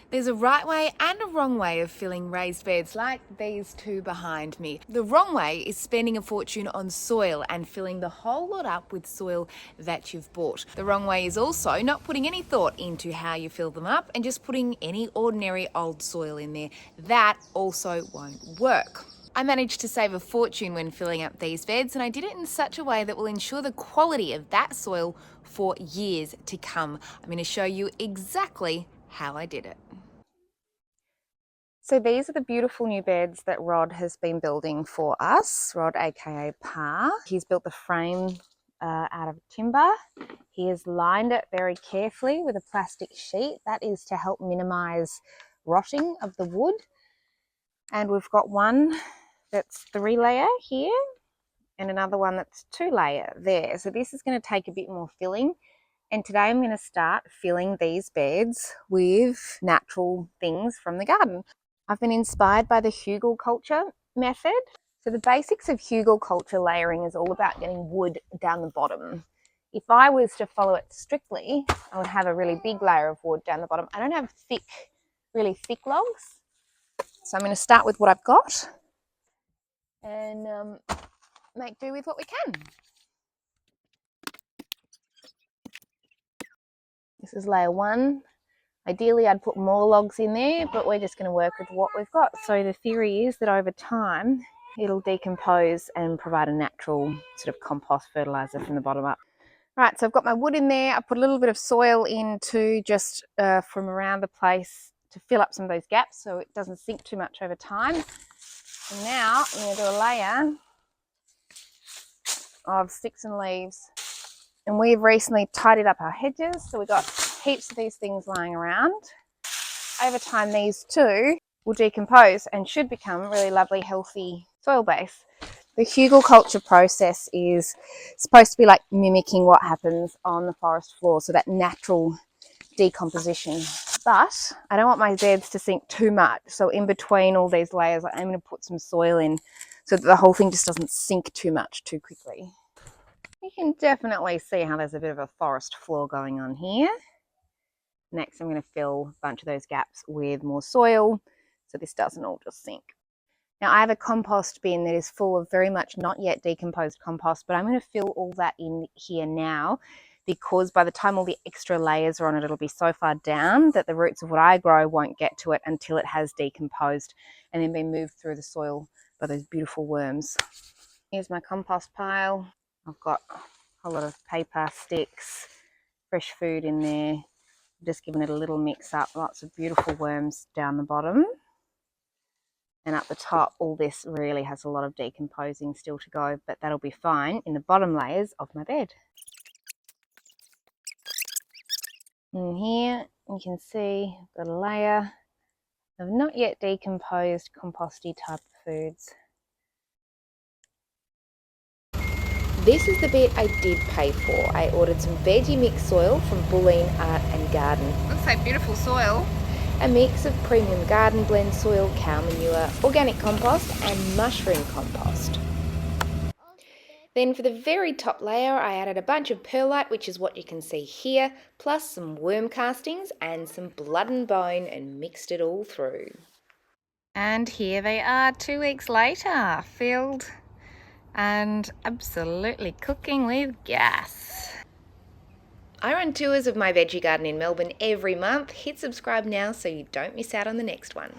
There's a right way and a wrong way of filling raised beds like these two behind me. The wrong way is spending a fortune on soil and filling the whole lot up with soil that you've bought. The wrong way is also not putting any thought into how you fill them up and just putting any ordinary old soil in there. That also won't work. I managed to save a fortune when filling up these beds, and I did it in such a way that will ensure the quality of that soil for years to come. I'm going to show you exactly how I did it. So these are the beautiful new beds that Rod has been building for us. Rod, aka Pa. He's built the frame out of timber. He has lined it very carefully with a plastic sheet. That is to help minimize rotting of the wood. And we've got one that's 3-layer here and another one that's 2-layer there. So this is going to take a bit more filling. And today I'm going to start filling these beds with natural things from the garden. I've been inspired by the Hugelculture method. So the basics of Hugelculture layering is all about getting wood down the bottom. If I was to follow it strictly, I would have a really big layer of wood down the bottom. I don't have really thick logs. So I'm going to start with what I've got and make do with what we can. This is layer 1. Ideally, I'd put more logs in there, but we're just going to work with what we've got. So the theory is that over time, it'll decompose and provide a natural sort of compost fertilizer from the bottom up. Right, so I've got my wood in there. I put a little bit of soil in too, just from around the place to fill up some of those gaps so it doesn't sink too much over time. And now I'm going to do a layer of sticks and leaves. And we've recently tidied up our hedges, so we've got heaps of these things lying around. Over time, these too will decompose and should become a really lovely, healthy soil base. The Hugelculture process is supposed to be like mimicking what happens on the forest floor, so that natural decomposition. But I don't want my beds to sink too much, so in between all these layers, I'm going to put some soil in so that the whole thing just doesn't sink too much too quickly. You can definitely see how there's a bit of a forest floor going on here. Next, I'm going to fill a bunch of those gaps with more soil so this doesn't all just sink. Now, I have a compost bin that is full of very much not yet decomposed compost, but I'm going to fill all that in here now because by the time all the extra layers are on it, it'll be so far down that the roots of what I grow won't get to it until it has decomposed and then been moved through the soil by those beautiful worms. Here's my compost pile. I've got a lot of paper, sticks, fresh food in there. Just giving it a little mix up. Lots of beautiful worms down the bottom. And up the top, all this really has a lot of decomposing still to go, but that'll be fine in the bottom layers of my bed. And here you can see I've got a layer of not yet decomposed composty type of foods. This is the bit I did pay for. I ordered some veggie mix soil from Bulleen Art and Garden. Looks like beautiful soil. A mix of premium garden blend soil, cow manure, organic compost and mushroom compost. Then for the very top layer, I added a bunch of perlite, which is what you can see here, plus some worm castings and some blood and bone and mixed it all through. And here they are 2 weeks later, filled and absolutely cooking with gas. I run tours of my veggie garden in Melbourne every month. Hit subscribe now so you don't miss out on the next one.